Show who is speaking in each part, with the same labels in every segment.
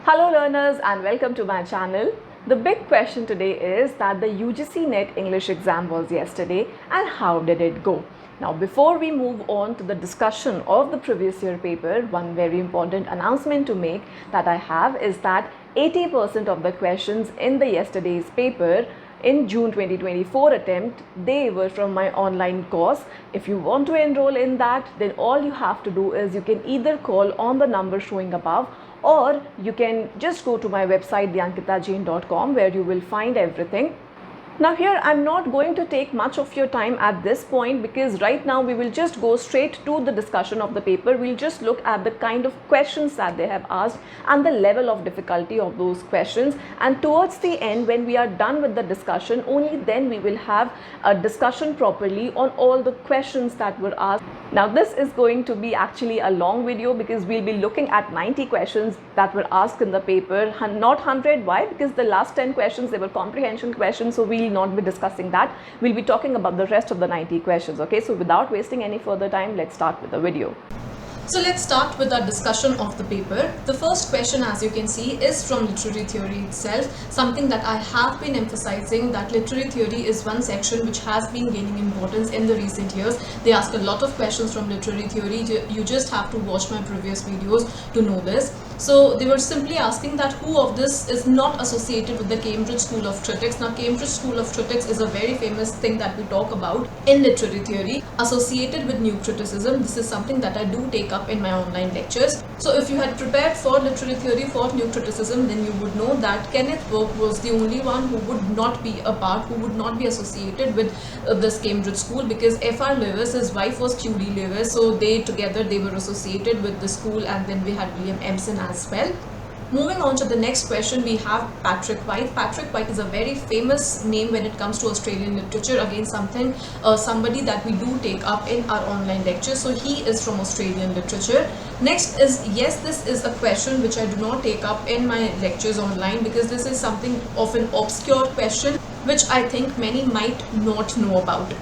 Speaker 1: Hello learners and welcome to my channel. The big question today is that the UGC NET English exam was yesterday and how did it go? Now before we move on to the discussion of the previous year paper, one very important announcement to make that I have is that 80% of the questions in the yesterday's paper in June 2024 attempt, they were from my online course. If you want to enroll in that, then all you have to do is you can either call on the number showing above, or you can just go to my website thyankitajain.com where you will find everything. Now here I'm not going to take much of your time at this point because right now we will just go straight to the discussion of the paper. We'll just look at the kind of questions that they have asked and the level of difficulty of those questions, and towards the end when we are done with the discussion, only then we will have a discussion properly on all the questions that were asked. Now this is going to be actually a long video because we'll be looking at 90 questions that were asked in the paper, not 100. Why? Because the last 10 questions, they were comprehension questions, so we'll not be discussing that. We'll be talking about the rest of the 90 questions. Okay, so without wasting any further time, let's start with the video.
Speaker 2: So let's start with our discussion of the paper. The first question, as you can see, is from literary theory itself, something that I have been emphasizing, that literary theory is one section which has been gaining importance in the recent years. They ask a lot of questions from literary theory. You just have to watch my previous videos to know this. So they were simply asking that who of this is not associated with the Cambridge School of Critics. Now Cambridge School of Critics is a very famous thing that we talk about in literary theory, associated with new criticism. This is something that I do take up in my online lectures. So if you had prepared for literary theory for new criticism, then you would know that Kenneth Burke was the only one who would not be a part, who would not be associated with this Cambridge School, because F.R. Lewis, his wife was Q.D. Lewis, so they were associated with the school, and then we had William Empson as well. Moving on to the next question, we have Patrick White. Patrick White is a very famous name when it comes to Australian literature. Again, somebody that we do take up in our online lectures. So he is from Australian literature. Next is, yes, this is a question which I do not take up in my lectures online because this is something of an obscure question which I think many might not know about.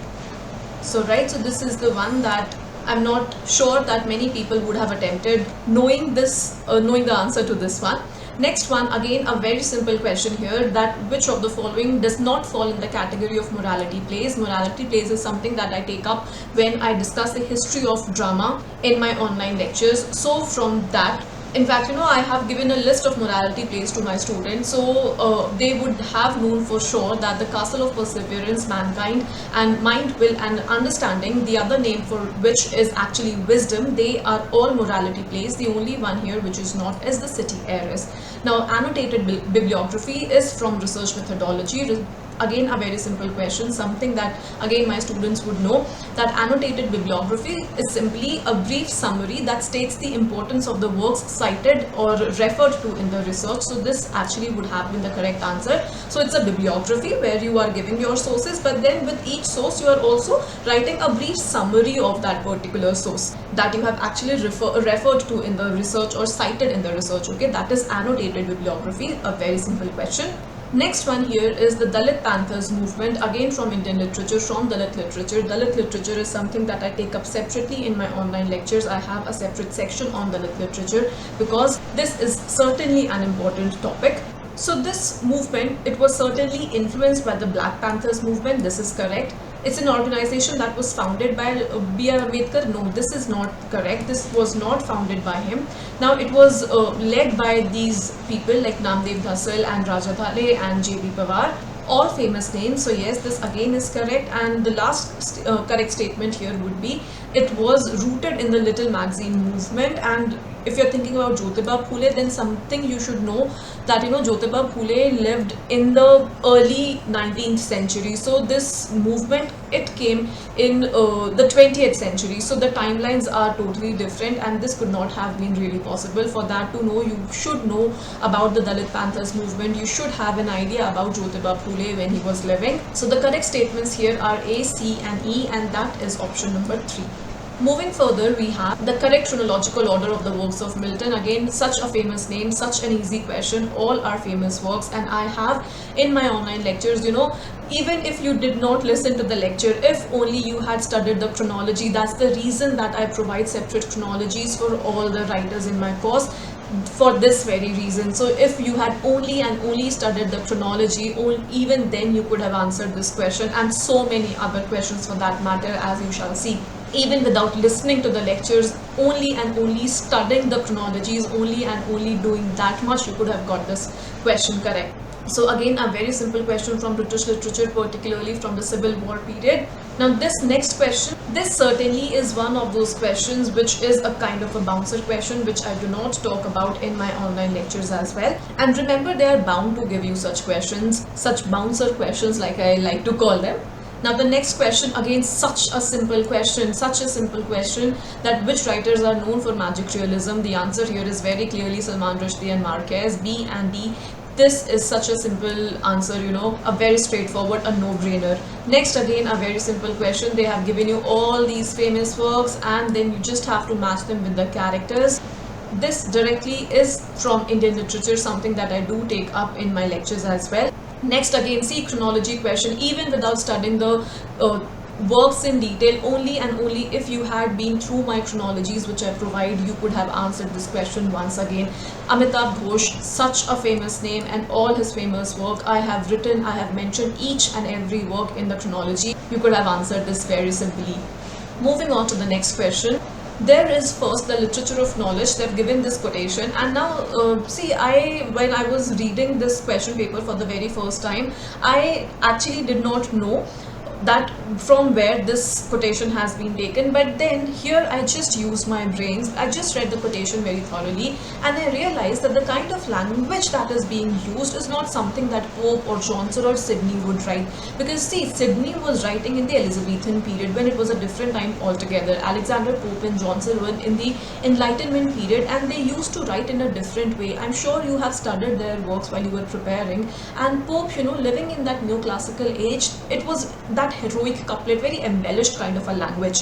Speaker 2: So this is the one that I'm not sure that many people would have attempted knowing the answer to this one. Next one, again a very simple question here, that which of the following does not fall in the category of morality plays. Morality plays is something that I take up when I discuss the history of drama in my online lectures. So from that, in fact, I have given a list of morality plays to my students, so they would have known for sure that the Castle of Perseverance, Mankind, and Mind, Will, and Understanding, the other name for which is actually Wisdom, they are all morality plays. The only one here which is not is The City Heiress. Now, annotated bibliography is from research methodology. Again, a very simple question, something that again my students would know, that annotated bibliography is simply a brief summary that states the importance of the works cited or referred to in the research. So this actually would have been the correct answer. So it's a bibliography where you are giving your sources, but then with each source you are also writing a brief summary of that particular source that you have actually referred to in the research or cited in the research. Okay, that is annotated bibliography, a very simple question. Next one here is the Dalit Panthers movement, again from Indian literature, from Dalit literature. Dalit literature is something that I take up separately in my online lectures. I have a separate section on Dalit literature because this is certainly an important topic. So this movement, it was certainly influenced by the Black Panthers movement. This is correct. It's an organization that was founded by B.R. Ambedkar. No, this is not correct. This was not founded by him. Now, it was led by these people like Namdev Dhasal and Raja Dhale and J.B. Pawar, all famous names. So yes, this again is correct. And the last correct statement here would be, it was rooted in the Little Magazine movement. And if you're thinking about Jyotiba Phule, then something you should know that Jyotiba Phule lived in the early 19th century. So this movement, it came in the 20th century. So the timelines are totally different, and this could not have been really possible. For that to know, you should know about the Dalit Panthers movement. You should have an idea about Jyotiba Phule when he was living. So the correct statements here are A, C, and E, and that is option number 3. Moving further, we have the correct chronological order of the works of Milton. Again, such a famous name, such an easy question. All are famous works, and I have in my online lectures, even if you did not listen to the lecture, if only you had studied the chronology, that's the reason that I provide separate chronologies for all the writers in my course. for this very reason. So if you had only and only studied the chronology, even then you could have answered this question and so many other questions for that matter, as you shall see. Even without listening to the lectures, only and only studying the chronologies, only and only doing that much, you could have got this question correct. So again, a very simple question from British literature, particularly from the Civil War period. Now this next question, this certainly is one of those questions which is a kind of a bouncer question, which I do not talk about in my online lectures as well. And remember, they are bound to give you such questions, such bouncer questions like I like to call them. Now the next question, again such a simple question that which writers are known for magic realism? The answer here is very clearly Salman Rushdie and Marquez, B and D. This is such a simple answer, you know, a very straightforward, a no-brainer. Next, again, a very simple question. They have given you all these famous works and then you just have to match them with the characters. This directly is from Indian literature, something that I do take up in my lectures as well. Next, again, see chronology question. Even without studying the works in detail, only and only if you had been through my chronologies which I provide, you could have answered this question once again. Amitabh Ghosh, such a famous name, and all his famous work I have mentioned each and every work in the chronology. You could have answered this very simply. Moving on to the next question. There is first the literature of knowledge. They've given this quotation, and now when I was reading this question paper for the very first time, I actually did not know that from where this quotation has been taken, but then here I just used my brains. I just read the quotation very thoroughly and I realized that the kind of language that is being used is not something that Pope or Johnson or Sidney would write, because see, Sidney was writing in the Elizabethan period when it was a different time altogether. Alexander Pope and Johnson were in the Enlightenment period and they used to write in a different way. I'm sure you have studied their works while you were preparing, and Pope, you know, living in that neoclassical age, it was that heroic couplet, very embellished kind of a language.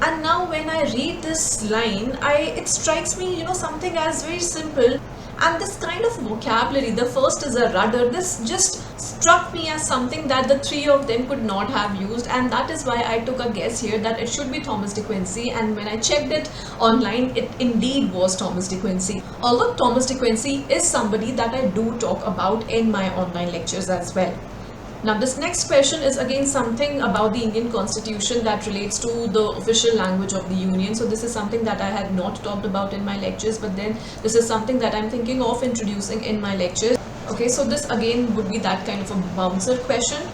Speaker 2: And now when I read this line, it strikes me, you know, something as very simple, and this kind of vocabulary, the first is a rudder, this just struck me as something that the three of them could not have used, and that is why I took a guess here that it should be Thomas de Quincey. And when I checked it online, it indeed was Thomas de Quincey. Although Thomas de Quincey is somebody that I do talk about in my online lectures as well. Now this next question is again something about the Indian Constitution that relates to the official language of the Union. So this is something that I had not talked about in my lectures, but then this is something that I'm thinking of introducing in my lectures. Okay, so this again would be that kind of a bouncer question.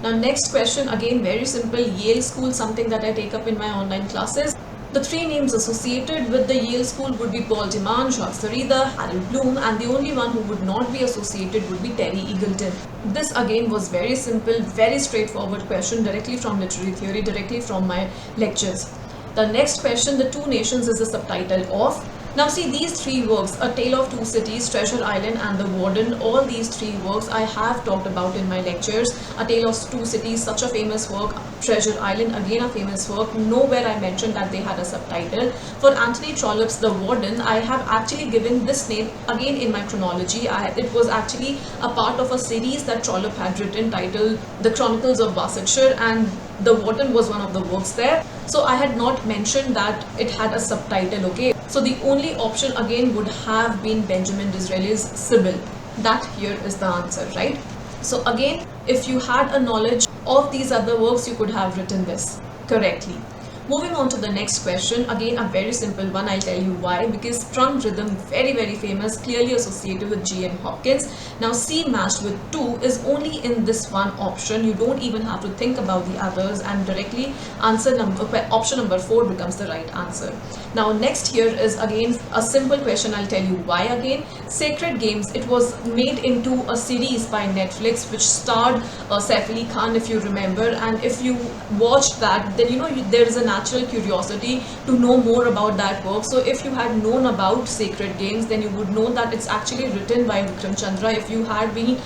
Speaker 2: Now next question, again very simple, Yale School, something that I take up in my online classes. The three names associated with the Yale School would be Paul Deman, Jacques Derrida, Harold Bloom, and the only one who would not be associated would be Terry Eagleton. This again was very simple, very straightforward question, directly from literary theory, directly from my lectures. The next question, The Two Nations, is the subtitle of. Now see, these three works, A Tale of Two Cities, Treasure Island and The Warden, all these three works I have talked about in my lectures. A Tale of Two Cities, such a famous work. Treasure Island, again a famous work. Nowhere I mentioned that they had a subtitle. For Anthony Trollope's The Warden, I have actually given this name again in my chronology. It was actually a part of a series that Trollope had written titled The Chronicles of Barsetshire, and The Warden was one of the works there. So I had not mentioned that it had a subtitle, okay. So the only option again would have been Benjamin Disraeli's Sybil. That here is the answer, right? So again, if you had a knowledge of these other works, you could have written this correctly. Moving on to the next question, again a very simple one. I'll tell you why. Because strung rhythm, very famous, clearly associated with G.M. Hopkins. Now C matched with 2 is only in this one option. You don't even have to think about the others, and directly option number 4 becomes the right answer. Now next here is again a simple question. I'll tell you why again. Sacred Games, it was made into a series by Netflix which starred Saif Ali Khan, if you remember, and if you watched that, then you know there is a natural curiosity to know more about that work. So if you had known about Sacred Games, then you would know that it's actually written by Vikram Chandra. If you had been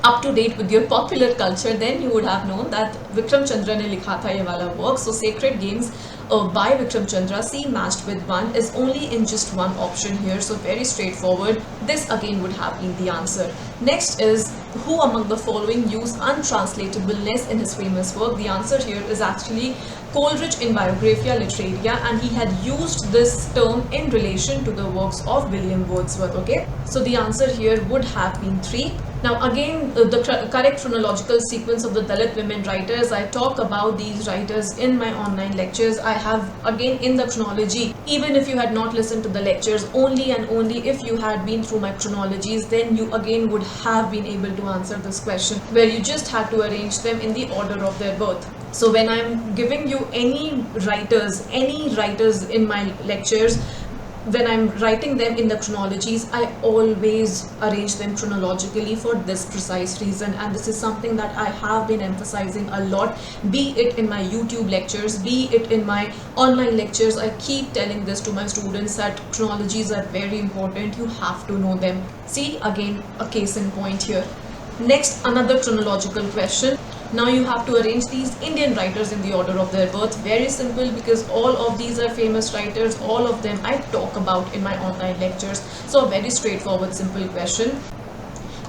Speaker 2: up to date with your popular culture, then you would have known that Vikram Chandra ne likha tha ye wala work. So Sacred Games by Vikram Chandra, C matched with 1 is only in just one option here, so very straightforward. This again would have been the answer. Next is, who among the following used untranslatableness in his famous work? The answer here is actually Coleridge in Biographia Literaria, and he had used this term in relation to the works of William Wordsworth. Okay, so the answer here would have been 3. Now again, the correct chronological sequence of the Dalit women writers, I talk about these writers in my online lectures. I have again in the chronology, even if you had not listened to the lectures, only and only if you had been through my chronologies, then you again would have been able to answer this question, where you just had to arrange them in the order of their birth. So when I'm giving you any writers in my lectures, when I'm writing them in the chronologies, I always arrange them chronologically for this precise reason, and this is something that I have been emphasizing a lot, be it in my YouTube lectures, be it in my online lectures. I keep telling this to my students that chronologies are very important, you have to know them. See, again a case in point here. Next, another chronological question. Now you have to arrange these Indian writers in the order of their birth. Very simple, because all of these are famous writers, all of them I talk about in my online lectures. So a very straightforward, simple question.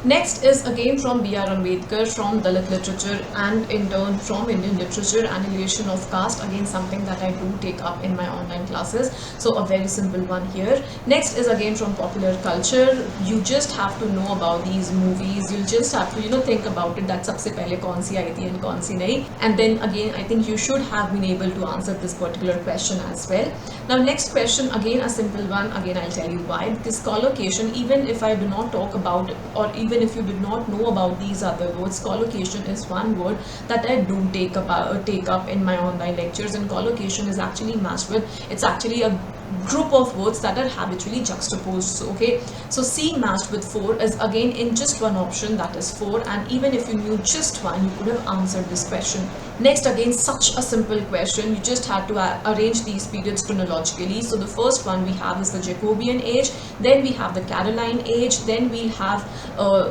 Speaker 2: Next is again from B.R. Ambedkar, from Dalit literature, and in turn from Indian literature, Annihilation of Caste, again something that I do take up in my online classes. So a very simple one here. Next is again from popular culture. You just have to know about these movies. You'll just have to think about it, that sabse pehle kaun si aayi thi and kaun si nahi. And then again, I think you should have been able to answer this particular question as well. Now next question, again a simple one. Again I'll tell you why. Because collocation, even if I do not talk about it, or even if you did not know about these other words, collocation is one word that I do take up in my online lectures. And collocation is actually matched with, it's actually a group of words that are habitually juxtaposed. Okay, so C matched with 4 is again in just one option, that is 4, and even if you knew just one, you could have answered this question. Next, again such a simple question, you just had to arrange these periods chronologically. So the first one we have is the Jacobean age, then we have the Caroline age, then we'll have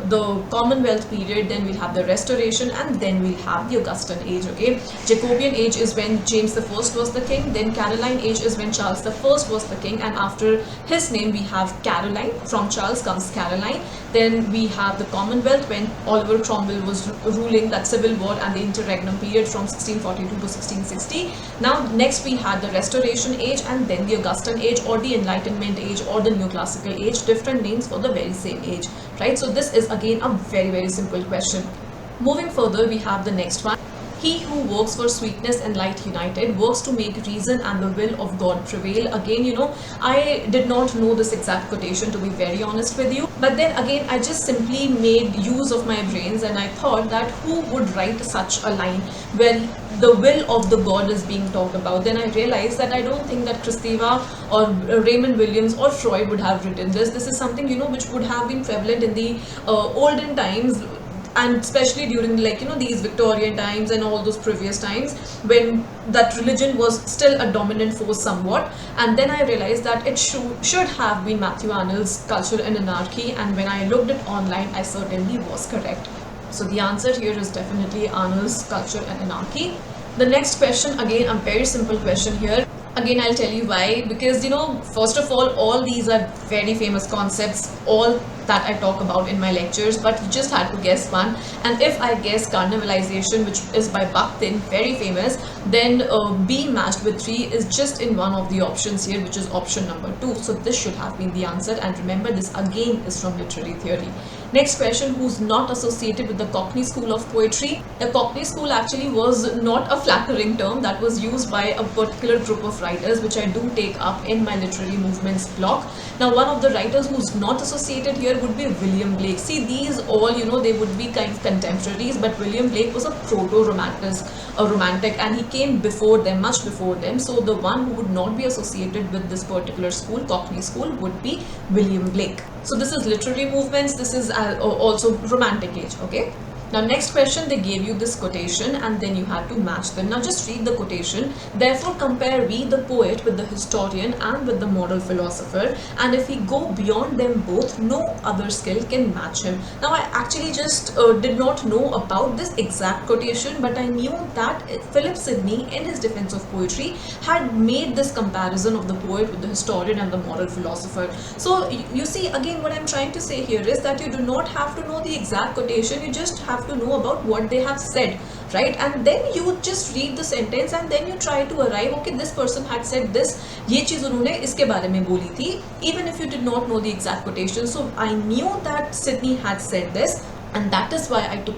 Speaker 2: the Commonwealth period, then we'll have the Restoration, and then we'll have the Augustan age. Okay, Jacobean age is when James I was the king, then Caroline age is when Charles I was the king, and after his name we have Caroline. From Charles comes Caroline. Then we have the Commonwealth when Oliver Cromwell was ruling, that civil war and the interregnum period from 1642 to 1660. Now next we had the Restoration age, and then the Augustan age, or the Enlightenment age, or the Neoclassical age, different names for the very same age, right? So this is again a very simple question. Moving further, we have the next one. He who works for sweetness and light united works to make reason and the will of God prevail. Again, I did not know this exact quotation, to be very honest with you, but then again I just simply made use of my brains, and I thought that who would write such a line where the will of the God is being talked about. Then I realized that I don't think that Kristeva or Raymond Williams or Freud would have written this. This is something which would have been prevalent in the olden times, and especially during these Victorian times and all those previous times when that religion was still a dominant force somewhat. And then I realized that it should have been Matthew Arnold's Culture and Anarchy, and when I looked it online, I certainly was correct. So the answer here is definitely Arnold's Culture and Anarchy. The next question, again a very simple question here. Again, I'll tell you why, because first of all these are very famous concepts, all that I talk about in my lectures, but you just had to guess one. And if I guess carnivalization, which is by Bakhtin, very famous, then B matched with 3 is just in one of the options here, which is option number 2. So this should have been the answer, and remember, this again is from literary theory. Next question, who's not associated with the Cockney school of poetry? The Cockney school actually was not a flattering term that was used by a particular group of writers, which I do take up in my literary movements block. Now one of the writers who's not associated here would be William Blake. See, these all they would be kind of contemporaries, but William Blake was a romantic, and he came before them, much before them. So the one who would not be associated with this particular school, Cockney school, would be William Blake. So this is literary movements, this is also romantic age. Okay, Now next question, they gave you this quotation and then you had to match them. Now just read the quotation. Therefore compare we the poet with the historian and with the moral philosopher, and if we go beyond them both, no other skill can match him. Now I actually just did not know about this exact quotation, but I knew that Philip Sidney in his defense of poetry had made this comparison of the poet with the historian and the moral philosopher. So you see, again, what I'm trying to say here is that you do not have to know the exact quotation, you just have to know about what they have said, right? And then you just read the sentence and then you try to arrive, okay, this person had said this, ye cheez unhone iske bare mein boli thi, even if you did not know the exact quotation. So I knew that Sidney had said this, and that is why I took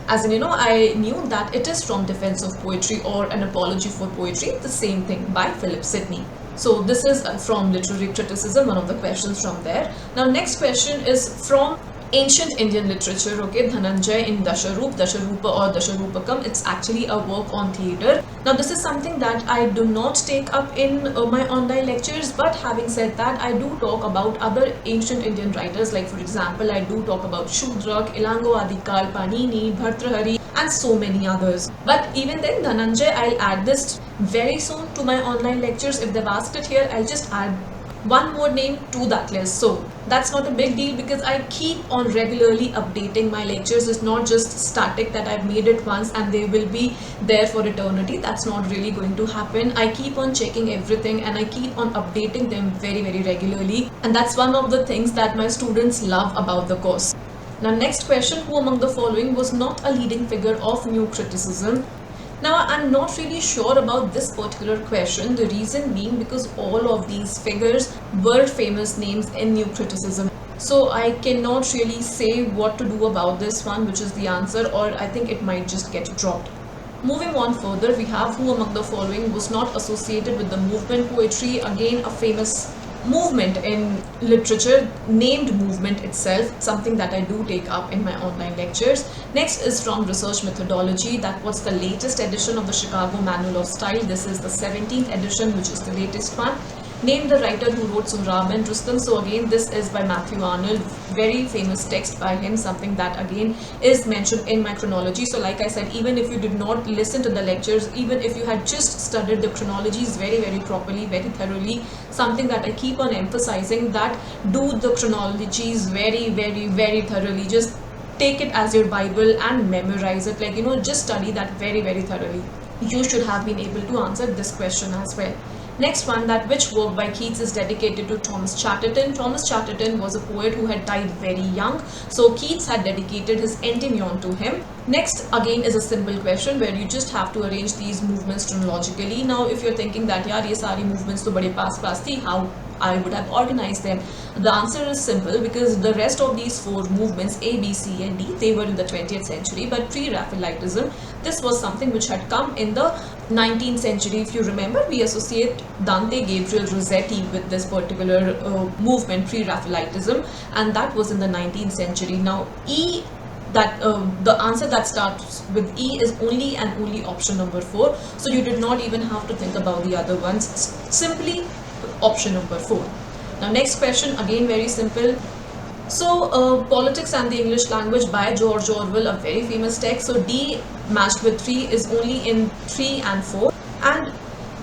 Speaker 2: as in, I knew that it is from Defense of Poetry or An Apology for Poetry, the same thing, by Philip Sidney. So this is from Literary Criticism, one of the questions from there. Now next question is from ancient Indian literature, okay, Dhananjay in Dasharupa or Dasharupakam. It's actually a work on theatre. Now this is something that I do not take up in my online lectures, but having said that, I do talk about other ancient Indian writers, like for example, I do talk about Shudrak, Ilango Adikal, Panini, Bhartrhari, and so many others. But even then, Dhananjay, I'll add this very soon to my online lectures. If they've asked it here, I'll just add one more name to that list. So that's not a big deal because I keep on regularly updating my lectures. It's not just static that I've made it once and they will be there for eternity. That's not really going to happen. I keep on checking everything and I keep on updating them very, very regularly. And that's one of the things that my students love about the course. Now next question, who among the following was not a leading figure of new criticism? Now I'm not really sure about this particular question, the reason being because all of these figures were famous names in new criticism. So I cannot really say what to do about this one, which is the answer, or I think it might just get dropped. Moving on further, we have who among the following was not associated with the movement poetry, again a famous movement in literature, named movement itself, something that I do take up in my online lectures. Next is from Research Methodology. That was the latest edition of the Chicago Manual of Style. This is the 17th edition, which is the latest one. Name the writer who wrote Sumram and Rustam. So again, this is by Matthew Arnold, very famous text by him, something that again is mentioned in my chronology. So like I said, even if you did not listen to the lectures, even if you had just studied the chronologies very, very properly, very thoroughly, something that I keep on emphasizing, that do the chronologies very, very, very thoroughly. Just take it as your Bible and memorize it, like, just study that very, very thoroughly. You should have been able to answer this question as well. Next one, that which work by Keats is dedicated to Thomas Chatterton. Thomas Chatterton was a poet who had died very young, so Keats had dedicated his Endymion to him. Next again is a simple question where you just have to arrange these movements chronologically. Now if you're thinking that yaar ye sari movements to bade paas thi, how I would have organized them? The answer is simple, because the rest of these four movements, A, B, C and D, they were in the 20th century, but pre-Raphaelitism, this was something which had come in the 19th century. If you remember, we associate Dante Gabriel Rossetti with this particular movement, pre-Raphaelitism, and that was in the 19th century. Now E, that the answer that starts with E is only and only option number 4, so you did not even have to think about the other ones, simply option number 4. Now next question, again very simple. So Politics and the English Language by George Orwell, a very famous text. So D matched with 3 is only in 3 and 4, and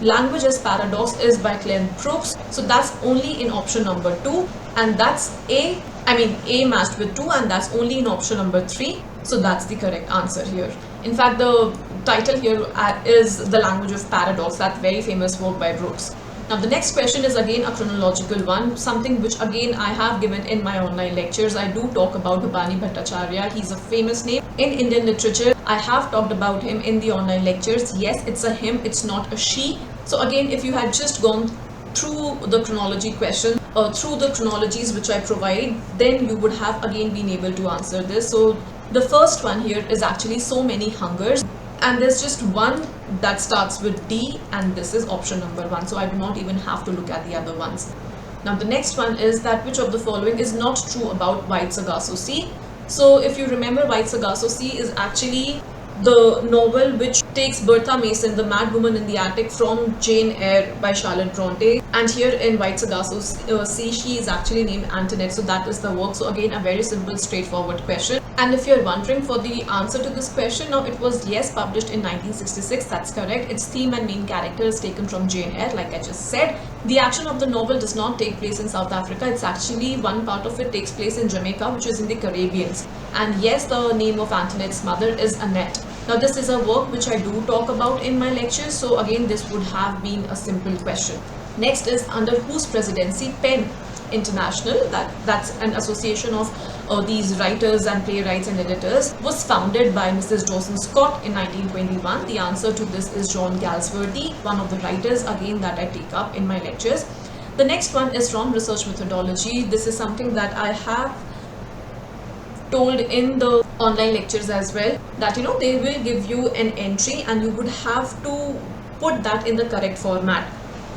Speaker 2: Language as Paradox is by Glenn Brooks, so that's only in option number 2, and that's A matched with 2, and that's only in option number 3, so that's the correct answer here. In fact, the title here is The Language of Paradox, that very famous work by Brooks. Now the next question is again a chronological one, something which again I have given in my online lectures. I do talk about Bhabani Bhattacharya. He's a famous name in Indian literature. I have talked about him in the online lectures. Yes, it's a him, it's not a she. So again, if you had just gone through the chronology question, through the chronologies which I provide, then you would have again been able to answer this. So the first one here is actually So Many Hungers, and there's just one that starts with D, and this is option number 1, so I do not even have to look at the other ones. Now the next one is that which of the following is not true about White Sargasso Sea. So if you remember, White Sargasso Sea is actually the novel which takes Bertha Mason, the Mad Woman in the Attic, from Jane Eyre by Charlotte Bronte, and here in White Sargasso Sea she is actually named Antoinette, so that is the work. So again a very simple straightforward question. And if you're wondering for the answer to this question, now it was yes, published in 1966. That's correct. Its theme and main character is taken from Jane Eyre, like I just said. The action of the novel does not take place in South Africa. It's actually one part of it takes place in Jamaica, which is in the Caribbean. And yes, the name of Antoinette's mother is Annette. Now this is a work which I do talk about in my lectures. So again, this would have been a simple question. Next is under whose presidency Penn International, that's an association of these writers and playwrights and editors, was founded by Mrs. Dawson Scott in 1921. The answer to this is John Galsworthy, one of the writers again that I take up in my lectures. The next one is from research methodology. This is something that I have told in the online lectures as well, that they will give you an entry and you would have to put that in the correct format.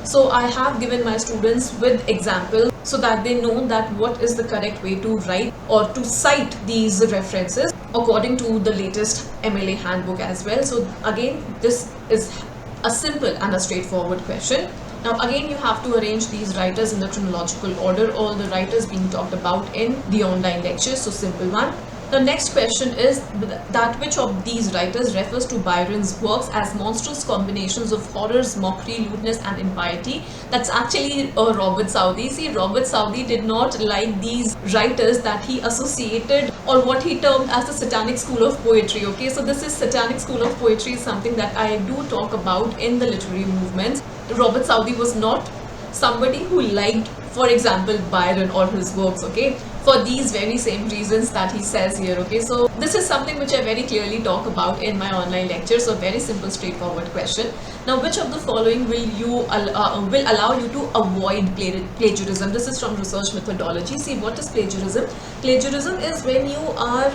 Speaker 2: So I have given my students with example so that they know that what is the correct way to write or to cite these references according to the latest MLA handbook as well. So again, this is a simple and a straightforward question. Now again, you have to arrange these writers in the chronological order, all the writers being talked about in the online lectures. So simple one. The next question is that which of these writers refers to Byron's works as monstrous combinations of horrors, mockery, lewdness and impiety? That's actually Robert Southey. See, Robert Southey did not like these writers that he associated or what he termed as the satanic school of poetry. Okay, so this is satanic school of poetry is something that I do talk about in the literary movements. Robert Southey was not somebody who liked, for example, Byron or his works, okay, for these very same reasons that he says here, okay. So this is something which I very clearly talk about in my online lecture. So very simple, straightforward question. Now, which of the following will allow you to avoid plagiarism? This is from research methodology. See, what is plagiarism? Plagiarism is when you are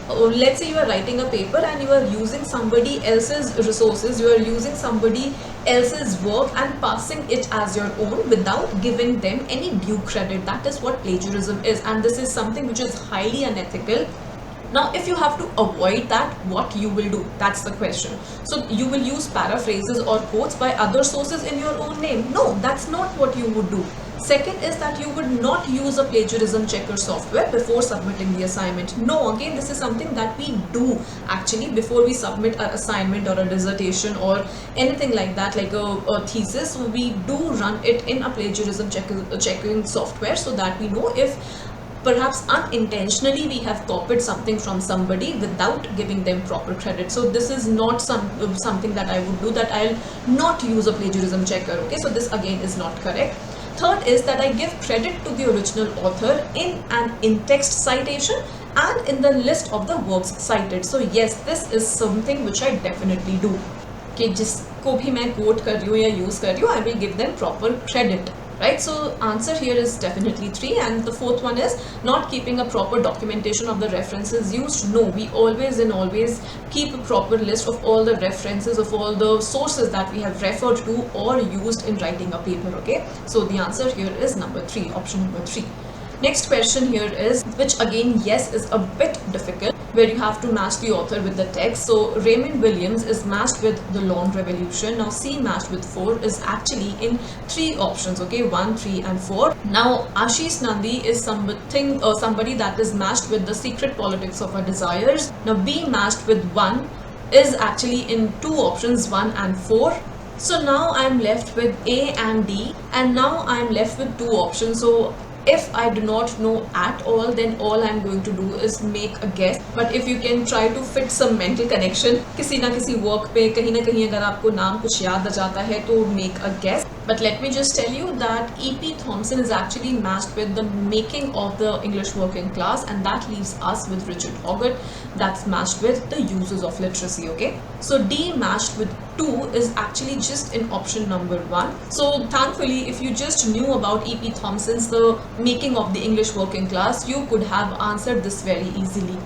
Speaker 2: let's say you are writing a paper and you are using somebody else's resources, you are using somebody else's work and passing it as your own without giving them any due credit. That is what plagiarism is, and this is something which is highly unethical. Now, if you have to avoid that, what you will do? That's the question. So you will use paraphrases or quotes by other sources in your own name? No, that's not what you would do. Second is that you would not use a plagiarism checker software before submitting the assignment. No, again, this is something that we do actually before we submit an assignment or a dissertation or anything like that, like a thesis. We do run it in a plagiarism checking software so that we know if perhaps unintentionally we have copied something from somebody without giving them proper credit. So this is not something that I would do, that I'll not use a plagiarism checker. Okay, so this again is not correct. Third is that I give credit to the original author in an in-text citation and in the list of the works cited. So yes, this is something which I definitely do. Okay, जिसको भी मैं quote कर रही हूँ या use कर रही हूँ, I will give them proper credit. Right, so answer here is definitely 3. And the fourth one is not keeping a proper documentation of the references used. No, we always keep a proper list of all the references, of all the sources that we have referred to or used in writing a paper. Okay, so the answer here is number 3, option number 3. Next question here is, which again, yes, is a bit difficult, where you have to match the author with the text. So Raymond Williams is matched with The Long Revolution. Now C matched with 4 is actually in 3 options, okay, 1, 3 and 4. Now Ashish Nandi is somebody that is matched with The Secret Politics of Our Desires. Now B matched with 1 is actually in 2 options, 1 and 4. So now I am left with A and D, and now I am left with 2 options. So if I do not know at all, then all I'm going to do is make a guess. But if you can try to fit some mental connection, किसी ना किसी work पे कहीं ना कहीं अगर आपको नाम कुछ याद आ जाता है तो make a guess. But let me just tell you that E.P. Thompson is actually matched with The Making of the English Working Class, and that leaves us with Richard Hoggart. That's matched with The Uses of Literacy, okay? So D matched with 2 is actually just in option number 1. So thankfully, if you just knew about E.P. Thompson's The Making of the English Working Class, you could have answered this very easily.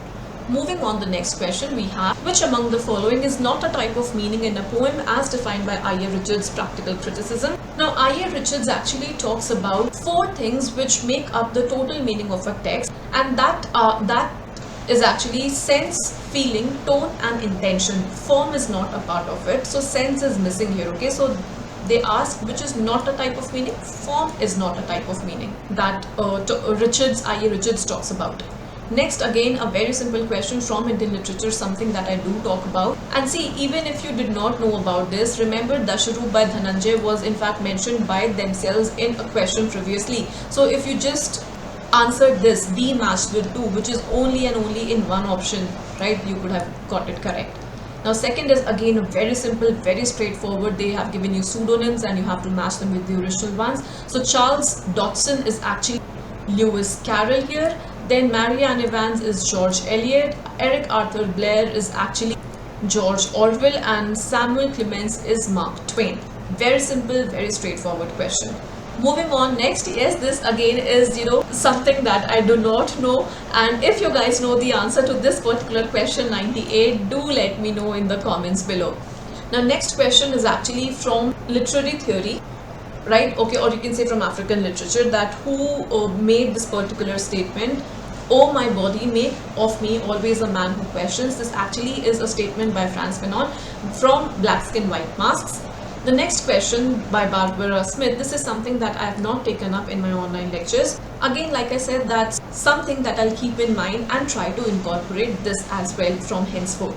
Speaker 2: Moving on, the next question we have, which among the following is not a type of meaning in a poem as defined by I.A. Richards' Practical Criticism? Now, I.A. Richards actually talks about 4 things which make up the total meaning of a text, and that is actually sense, feeling, tone and intention. Form is not a part of it, so sense is missing here, okay? So they ask which is not a type of meaning. Form is not a type of meaning that I.A. Richards talks about. Next, again, a very simple question from Indian literature, something that I do talk about. And see, even if you did not know about this, remember Dasharup by Dhananjay was in fact mentioned by themselves in a question previously. So if you just answered this, be matched with 2, which is only and only in one option, right, you could have got it correct. Now second is again a very simple, very straightforward. They have given you pseudonyms and you have to match them with the original ones. So Charles Dodson is actually Lewis Carroll here. Then Mary Ann Evans is George Eliot. Eric Arthur Blair is actually George Orwell, and Samuel Clemens is Mark Twain. Very simple, very straightforward question. Moving on, next, yes, this again is, something that I do not know, and if you guys know the answer to this particular question 98, do let me know in the comments below. Now next question is actually from literary theory, right? Okay, or you can say from African literature, that who made this particular statement, "Oh, my body, make of me always a man who questions." This actually is a statement by Frantz Fanon from Black Skin, White Masks. The next question by Barbara Smith, this is something that I have not taken up in my online lectures. Again, like I said, that's something that I'll keep in mind and try to incorporate this as well from henceforth.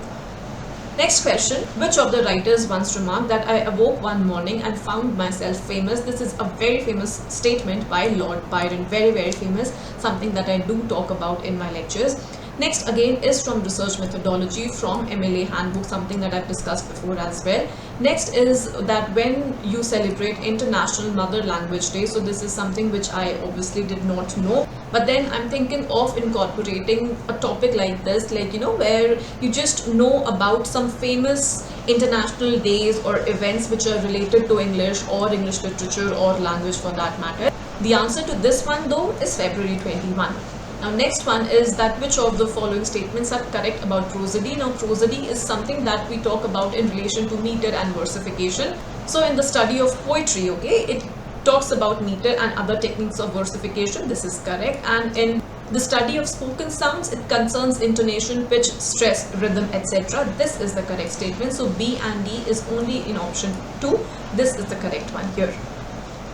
Speaker 2: Next question, which of the writers once remarked that I awoke one morning and found myself famous? This is a very famous statement by Lord Byron, very, very famous, something that I do talk about in my lectures. Next again is from research methodology from MLA handbook, something that I've discussed before as well. Next is that when you celebrate International Mother Language Day, so this is something which I obviously did not know, but then I'm thinking of incorporating a topic like this, like where you just know about some famous international days or events which are related to English or English literature or language for that matter. The answer to this one though is February 21. Now next one is that which of the following statements are correct about prosody. Now prosody is something that we talk about in relation to meter and versification. So in the study of poetry, okay, it talks about meter and other techniques of versification. This is correct. And in the study of spoken sounds, it concerns intonation, pitch, stress, rhythm, etc. This is the correct statement. So B and D is only in option 2. This is the correct one here.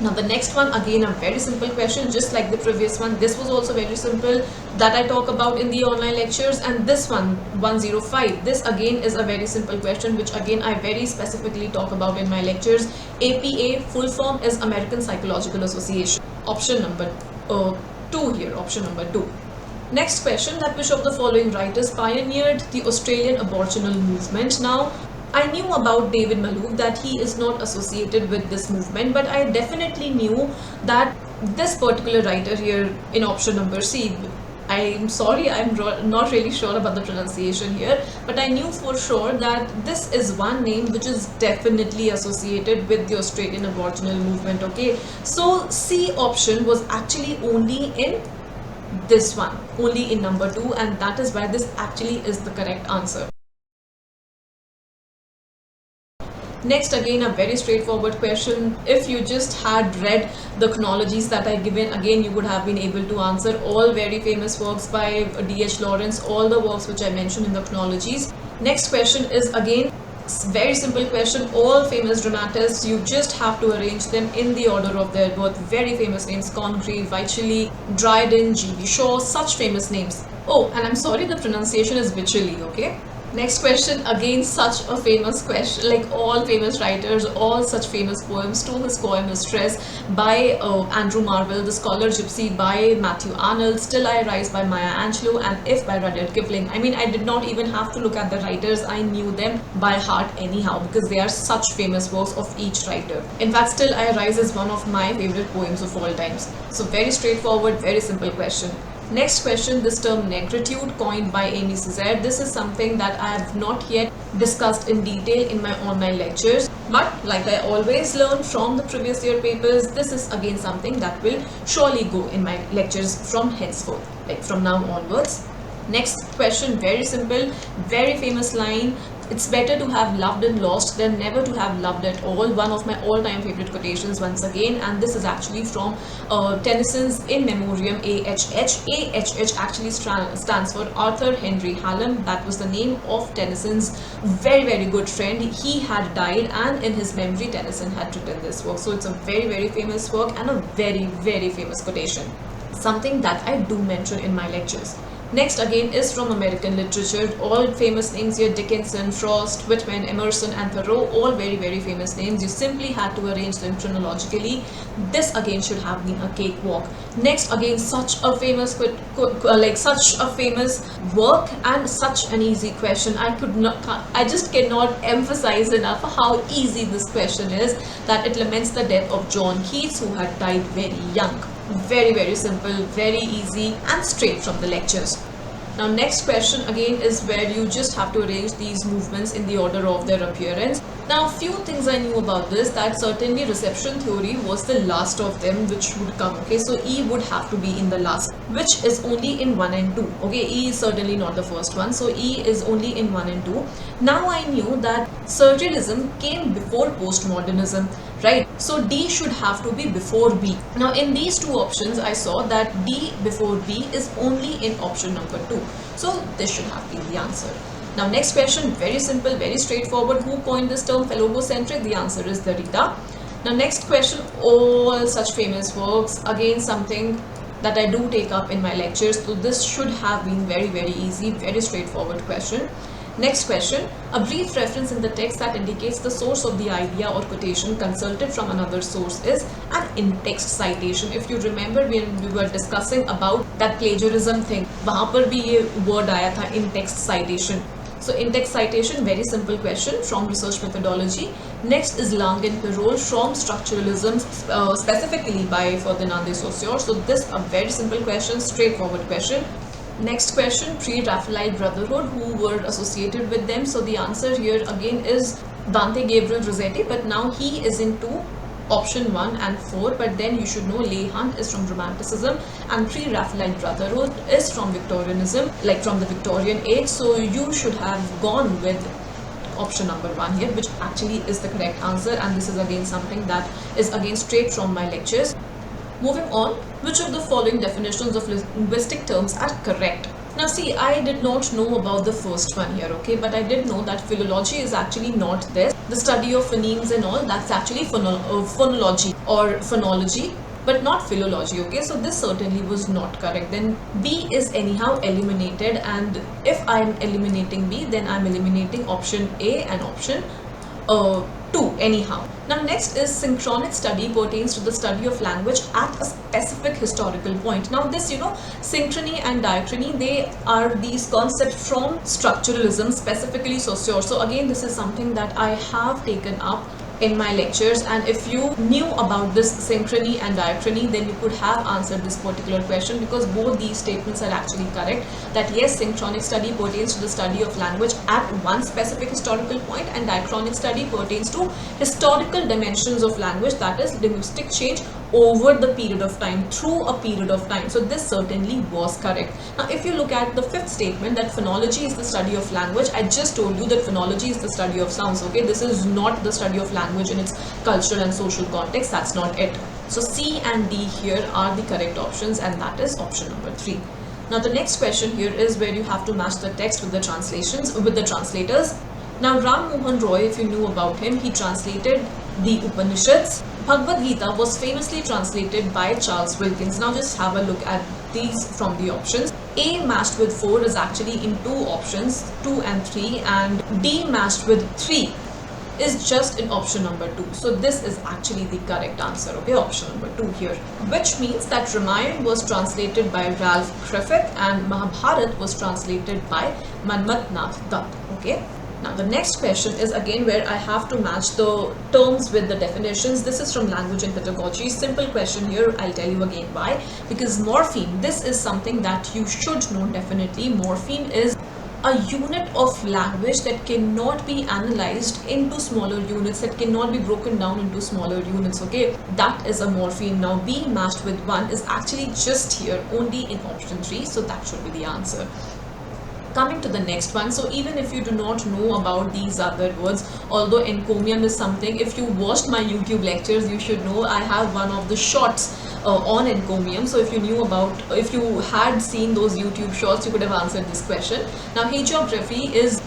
Speaker 2: Now the next one, again a very simple question, just like the previous one. This was also very simple, that I talk about in the online lectures. And this one, 105, this again is a very simple question which again I very specifically talk about in my lectures. APA full form is American Psychological Association. Option number 2 here, option number 2. Next question, that which of the following writers pioneered the Australian Aboriginal movement? Now I knew about David Malouf, that he is not associated with this movement, but I definitely knew that this particular writer here in option number C, I'm sorry, I'm not really sure about the pronunciation here, but I knew for sure that this is one name which is definitely associated with the Australian Aboriginal movement, okay. So C option was actually only in this one, only in number 2, and that is why this actually is the correct answer. Next, again a very straightforward question. If you just had read the chronologies that I given, again you would have been able to answer all very famous works by D.H. Lawrence, all the works which I mentioned in the chronologies. Next question is again very simple question. All famous dramatists, you just have to arrange them in the order of their birth. Very famous names: Congreve, Wycherley, Dryden, G.B. Shaw, such famous names. Oh, and I'm sorry, the pronunciation is Wycherley, okay. Next question, again such a famous question, like all famous writers, all such famous poems. To His Poem is Stress by Andrew Marvell, The Scholar Gypsy by Matthew Arnold, Still I Rise by Maya Angelou, and If by Rudyard Kipling. I mean, I did not even have to look at the writers, I knew them by heart anyhow, because they are such famous works of each writer. In fact, Still I Rise is one of my favorite poems of all times. So very straightforward, very simple question. Next question, this term negritude, coined by Amy Césaire. This is something that I have not yet discussed in detail in my online lectures, but like I always learn from the previous year papers, this is again something that will surely go in my lectures from henceforth, like from now onwards. Next question, very simple, very famous line: "It's better to have loved and lost than never to have loved at all." One of my all-time favorite quotations once again, and this is actually from Tennyson's In Memoriam AHH. AHH actually stands for Arthur Henry Hallam. That was the name of Tennyson's very, very good friend. He had died, and in his memory Tennyson had written this work. So it's a very, very famous work and a very, very famous quotation. Something that I do mention in my lectures. Next again is from American literature. All famous names here: Dickinson, Frost, Whitman, Emerson and Thoreau, all very famous names. You simply had to arrange them chronologically. This again should have been a cakewalk. Next again, such a famous work and such an easy question. I just cannot emphasize enough how easy this question is, that it laments the death of John Keats, who had died very young. Very simple, very easy and straight from the lectures. Now next question again is where you just have to arrange these movements in the order of their appearance. Now few things I knew about this, that certainly reception theory was the last of them which would come. Okay, so E would have to be in the last, which is only in 1 and 2. Okay, E is certainly not the first one, so E is only in 1 and 2. Now I knew that Structuralism came before postmodernism, right? So D should have to be before B. Now in these two options I saw that D before B is only in option number 2. So this should have been the answer. Now next question, very simple, very straightforward. Who coined this term phallogocentric? The answer is Derrida. Now next question, all such famous works, again something that I do take up in my lectures, so this should have been very easy, very straightforward question. Next question, a brief reference in the text that indicates the source of the idea or quotation consulted from another source is an in-text citation. If you remember when we were discussing about that plagiarism thing, वहाँ पर भी ये word आया था in-text citation. So in-text citation, very simple question from research methodology. Next is Lang and Perol from Structuralism, specifically by Ferdinand de Saussure. So this a very simple question, straightforward question. Next question, pre-Raphaelite Brotherhood, who were associated with them? So the answer here again is Dante Gabriel Rossetti, but now he is into option 1 and 4, but then you should know Leigh Hunt is from Romanticism and pre-Raphaelite Brotherhood is from Victorianism, like from the Victorian age. So you should have gone with option number 1 here, which actually is the correct answer, and this is again something that is again straight from my lectures. Moving on, which of the following definitions of linguistic terms are correct? Now see, I did not know about the first one here, okay, but I did know that philology is actually not this. The study of phonemes and all, that's actually phonology or phonology, but not philology, okay. So this certainly was not correct. Then B is anyhow eliminated, and if I am eliminating B, then I am eliminating option A and option 2 anyhow. Now next is synchronic study pertains to the study of language at a specific historical point. Now this, you know, synchrony and diachrony, they are these concepts from structuralism, specifically Saussure. So again, this is something that I have taken up in my lectures, and if you knew about this synchrony and diachrony, then you could have answered this particular question, because both these statements are actually correct, that yes, synchronic study pertains to the study of language at one specific historical point, and diachronic study pertains to historical dimensions of language, that is linguistic change over the period of time, through a period of time. So this certainly was correct. Now if you look at the fifth statement, that phonology is the study of language, I just told you that phonology is the study of sounds, okay. This is not the study of language in its cultural and social context, that's not it. So C and D here are the correct options, and that is option number 3. Now the next question here is where you have to match the text with the translations, with the translators. Now Ram Mohan Roy, if you knew about him, he translated the Upanishads. Bhagavad Gita was famously translated by Charles Wilkins. Now just have a look at these from the options. A matched with 4 is actually in 2 options, 2 and 3, and D matched with 3 is just in option number 2. So this is actually the correct answer, okay, option number 2 here. Which means that Ramayana was translated by Ralph Griffith and Mahabharata was translated by Manmat Nath Dutt, okay. Now the next question is again where I have to match the terms with the definitions. This is from language and pedagogy. Simple question here, I'll tell you again why. Because morpheme, this is something that you should know definitely. Morpheme is a unit of language that cannot be analyzed into smaller units, that cannot be broken down into smaller units, okay. That is a morpheme. Now B matched with 1 is actually just here, only in option 3, so that should be the answer. Coming to the next one, so even if you do not know about these other words, although encomium is something, if you watched my YouTube lectures, you should know I have one of the shorts on encomium. So if you knew about, if you had seen those YouTube shorts, you could have answered this question. Now hagiography is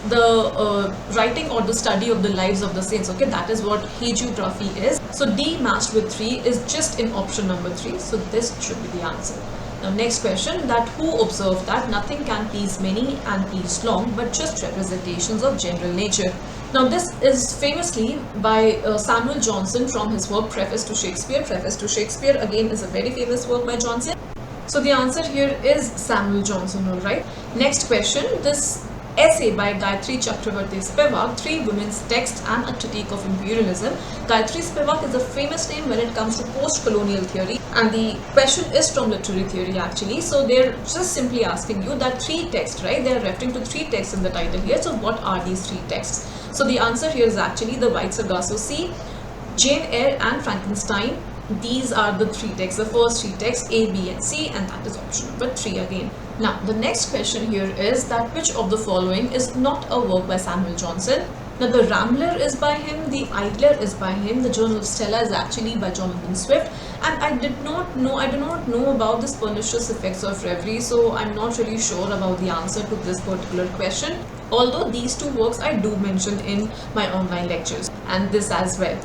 Speaker 2: the writing or the study of the lives of the saints, okay. That is what hagiography is. So D matched with 3 is just in option number 3, so this should be the answer. Now next question, that who observed that nothing can please many and please long, but just representations of general nature. Now this is famously by Samuel Johnson from his work Preface to Shakespeare. Preface to Shakespeare again is a very famous work by Johnson. So the answer here is Samuel Johnson, alright. Next question, this essay by Gayatri Chakravarti Spivak, Three Women's Texts and a Critique of Imperialism. Gayatri Spivak is a famous name when it comes to post-colonial theory, and the question is from literary theory actually. So they're just simply asking you that three texts, right? They're referring to three texts in the title here. So what are these three texts? So the answer here is actually The White Sargasso Sea, Jane Eyre and Frankenstein. These are the three texts, the first three texts, A, B and C, and that is option number 3 again. Now the next question here is that which of the following is not a work by Samuel Johnson? Now the Rambler is by him, the Idler is by him, the Journal of Stella is actually by Jonathan Swift, and I do not know about this pernicious effects of reverie, so I'm not really sure about the answer to this particular question, although these two works I do mention in my online lectures, and this as well.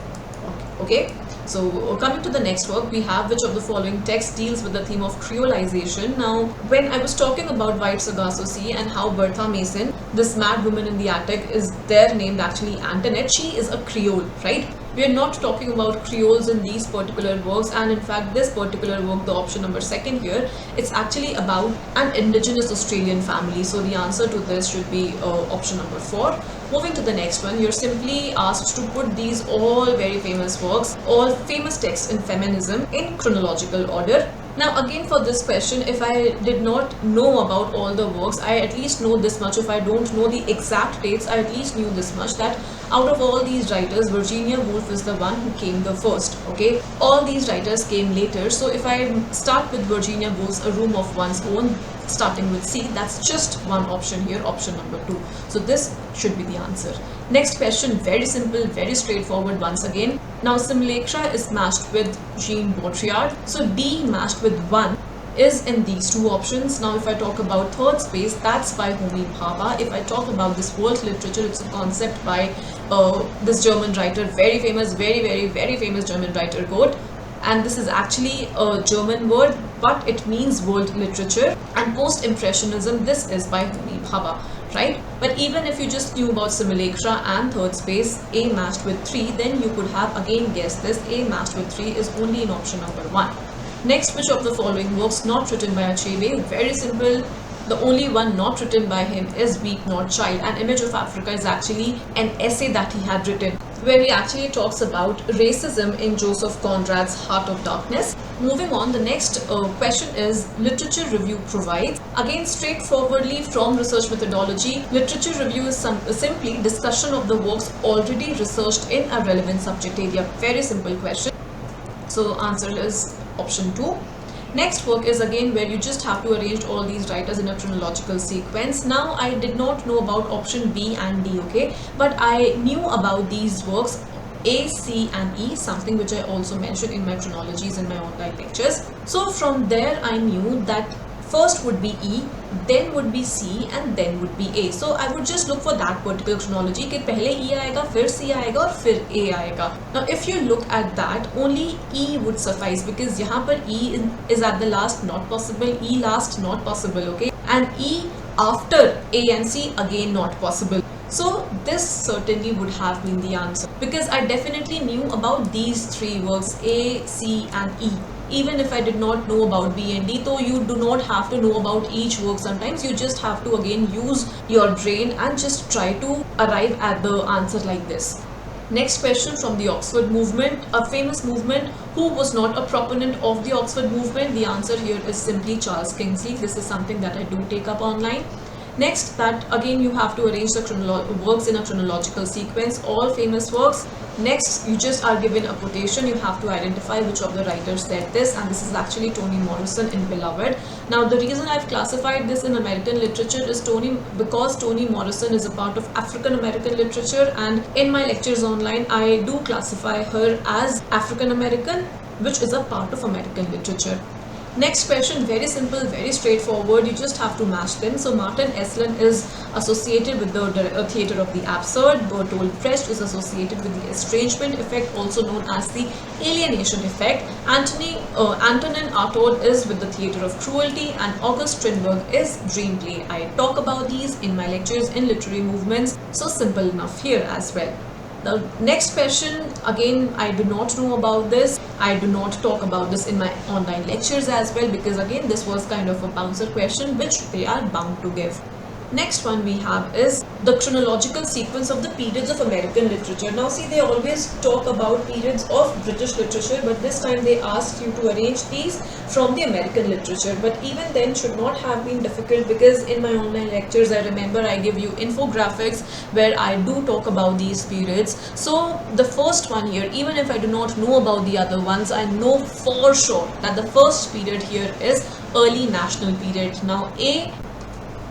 Speaker 2: Okay. So coming to the next work, we have which of the following text deals with the theme of creolization. Now when I was talking about White Sargasso Sea and how Bertha Mason, this mad woman in the attic, is there named actually Antoinette, she is a Creole, right? We are not talking about Creoles in these particular works, and in fact this particular work, the option number 2 here, it's actually about an indigenous Australian family. So the answer to this should be option number 4. Moving to the next one, you're simply asked to put these all very famous works, all famous texts in feminism in chronological order. Now again for this question, if I did not know about all the works, I at least know this much. If I don't know the exact dates, I at least knew this much, that out of all these writers, Virginia Woolf is the one who came the first, okay? All these writers came later. So if I start with Virginia Woolf's A Room of One's Own, starting with C, that's just one option here, option number 2. So this should be the answer. Next question, very simple, very straightforward once again. Now Simulacra is matched with Jean Baudrillard, so D matched with 1 is in these two options. Now if I talk about Third Space, that's by Homi Bhabha. If I talk about this world literature, it's a concept by this German writer, very famous, very famous German writer, Goethe. And this is actually a German word, but it means world literature. And post-impressionism, this is by Homi Bhabha, right? But even if you just knew about Simulacra and Third Space, A matched with 3, then you could have again guessed this. A matched with 3 is only in option number 1. Next, which of the following works not written by Achebe? Very simple. The only one not written by him is Weep Not Child. An Image of Africa is actually an essay that he had written, where he actually talks about racism in Joseph Conrad's Heart of Darkness. Moving on, the next question is Literature Review provides. Again, straightforwardly from research methodology, literature review is simply discussion of the works already researched in a relevant subject area. Very simple question. So answer is option 2. Next work is again where you just have to arrange all these writers in a chronological sequence. Now I did not know about option B and D, okay, but I knew about these works A, C and E, something which I also mentioned in my chronologies in my online lectures. So from there I knew that first would be E, then would be C and then would be A. So I would just look for that particular chronology कि पहले E आएगा, फिर C आएगा और फिर A आएगा. Now if you look at that, only E would suffice because यहाँ पर E is at the last not possible, E last not possible, okay, and E after A and C again not possible. So this certainly would have been the answer because I definitely knew about these three works A, C and E. Even if I did not know about B and D, so you do not have to know about each work sometimes. You just have to again use your brain and just try to arrive at the answer like this. Next question from the Oxford movement, a famous movement. Who was not a proponent of the Oxford movement? The answer here is simply Charles Kingsley. This is something that I do take up online. Next, that again you have to arrange the works in a chronological sequence, all famous works. Next, you just are given a quotation. You have to identify which of the writers said this, and this is actually Toni Morrison in Beloved. Now, the reason I've classified this in American literature is because Toni Morrison is a part of African American literature, and in my lectures online, I do classify her as African American, which is a part of American literature. Next question, very simple, very straightforward. You just have to match them. So Martin Esslin is associated with the theatre of the absurd. Bertolt Brecht is associated with the estrangement effect, also known as the alienation effect. Antonin Artaud is with the theatre of cruelty, and August Strindberg is dream play. I talk about these in my lectures in literary movements, so simple enough here as well. The next question, again, I do not know about this. I do not talk about this in my online lectures as well, because again, this was kind of a bouncer question which they are bound to give. Next one we have is the chronological sequence of the periods of American literature. Now see, they always talk about periods of British literature, but this time they asked you to arrange these from the American literature. But even then should not have been difficult, because in my online lectures I remember I give you infographics where I do talk about these periods. So the first one here, even if I do not know about the other ones, I know for sure that the first period here is early national period. Now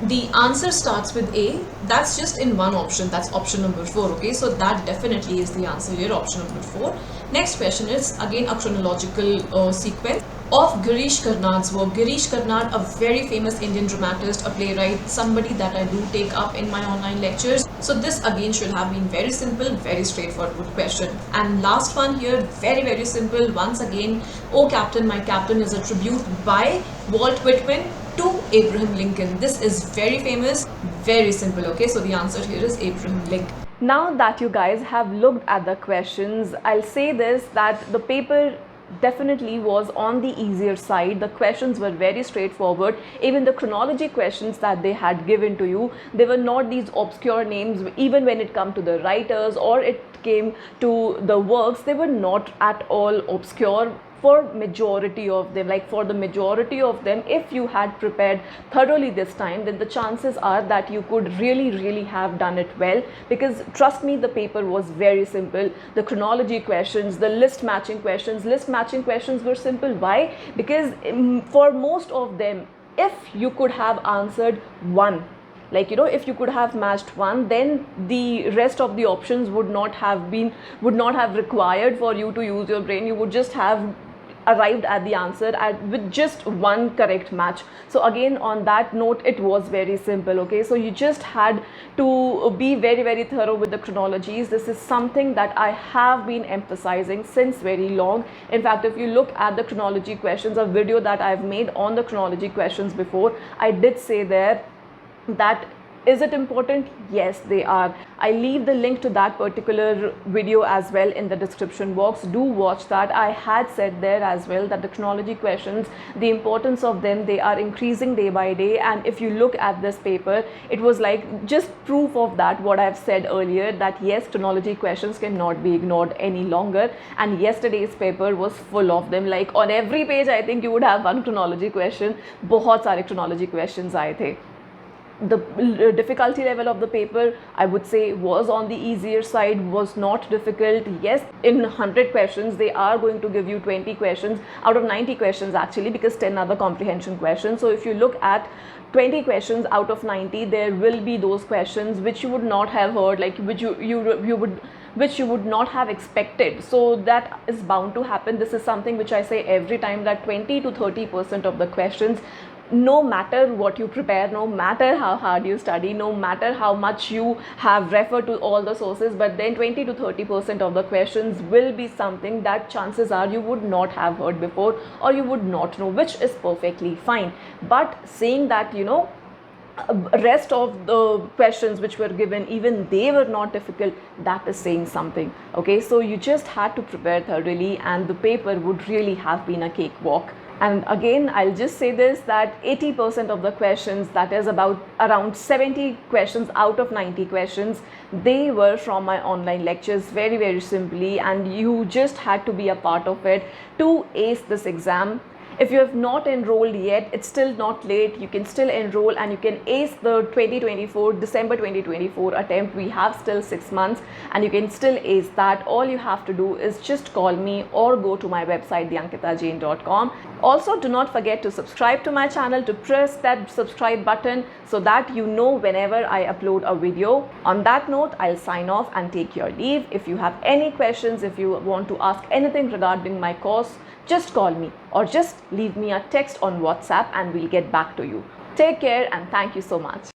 Speaker 2: the answer starts with A. That's just in one option. That's option number 4. Okay, so that definitely is the answer here, option number 4. Next question is again a chronological sequence of Girish Karnad's work. Girish Karnad, a very famous Indian dramatist, a playwright, somebody that I do take up in my online lectures. So this again should have been very simple, very straightforward question. And last one here, very, very simple. Once again, Oh Captain, My Captain is a tribute by Walt Whitman to Abraham Lincoln. This is very famous, very simple. Okay, so the answer here is Abraham Lincoln.
Speaker 1: Now that you guys have looked at the questions, I'll say this, that the paper definitely was on the easier side. The questions were very straightforward. Even the chronology questions that they had given to you, they were not these obscure names. Even when it come to the writers or it came to the works, they were not at all obscure. For majority of them, like for the majority of them, if you had prepared thoroughly this time, then the chances are that you could really have done it well, because trust me, the paper was very simple. The chronology questions, the list matching questions were simple. Why? Because for most of them, if you could have answered one, like, you know, if you could have matched one, then the rest of the options would not have required for you to use your brain. You would just have arrived at the answer with just one correct match. So again, on that note, it was very simple. Okay, so you just had to be very thorough with the chronologies. This is something that I have been emphasizing since very long. In fact, if you look at the chronology questions, a video that I've made on the chronology questions before, I did say there that is it important? Yes, they are. I leave the link to that particular video as well in the description box. Do watch that. I had said there as well that the chronology questions, the importance of them, they are increasing day by day. And if you look at this paper, it was like just proof of that, what I've said earlier, that yes, chronology questions cannot be ignored any longer. And yesterday's paper was full of them. Like on every page, I think you would have one chronology question. बहुत सारे chronology questions आए थे. The difficulty level of the paper, I would say, was on the easier side, was not difficult. Yes, in 100 questions, they are going to give you 20 questions out of 90 questions actually, because 10 are the comprehension questions. So if you look at 20 questions out of 90, there will be those questions which you would not have heard, like which you would not have expected. So that is bound to happen. This is something which I say every time, that 20 to 30% of the questions, no matter what you prepare, no matter how hard you study, no matter how much you have referred to all the sources, but then 20 to 30% of the questions will be something that chances are you would not have heard before, or you would not know, which is perfectly fine. But saying that, you know, rest of the questions which were given, even they were not difficult, that is saying something. Okay, so you just had to prepare thoroughly and the paper would really have been a cakewalk. And again, I'll just say this, that 80% of the questions, that is around 70 questions out of 90 questions, they were from my online lectures, very simply, and you just had to be a part of it to ace this exam. If you have not enrolled yet, it's still not late. You can still enroll and you can ace the December 2024 attempt. We have still 6 months and you can still ace that. All you have to do is just call me or go to my website, theankitajain.com. Also, do not forget to subscribe to my channel, to press that subscribe button so that you know whenever I upload a video. On that note, I'll sign off and take your leave. If you have any questions, if you want to ask anything regarding my course, just call me. or just leave me a text on WhatsApp and we'll get back to you. Take care and thank you so much.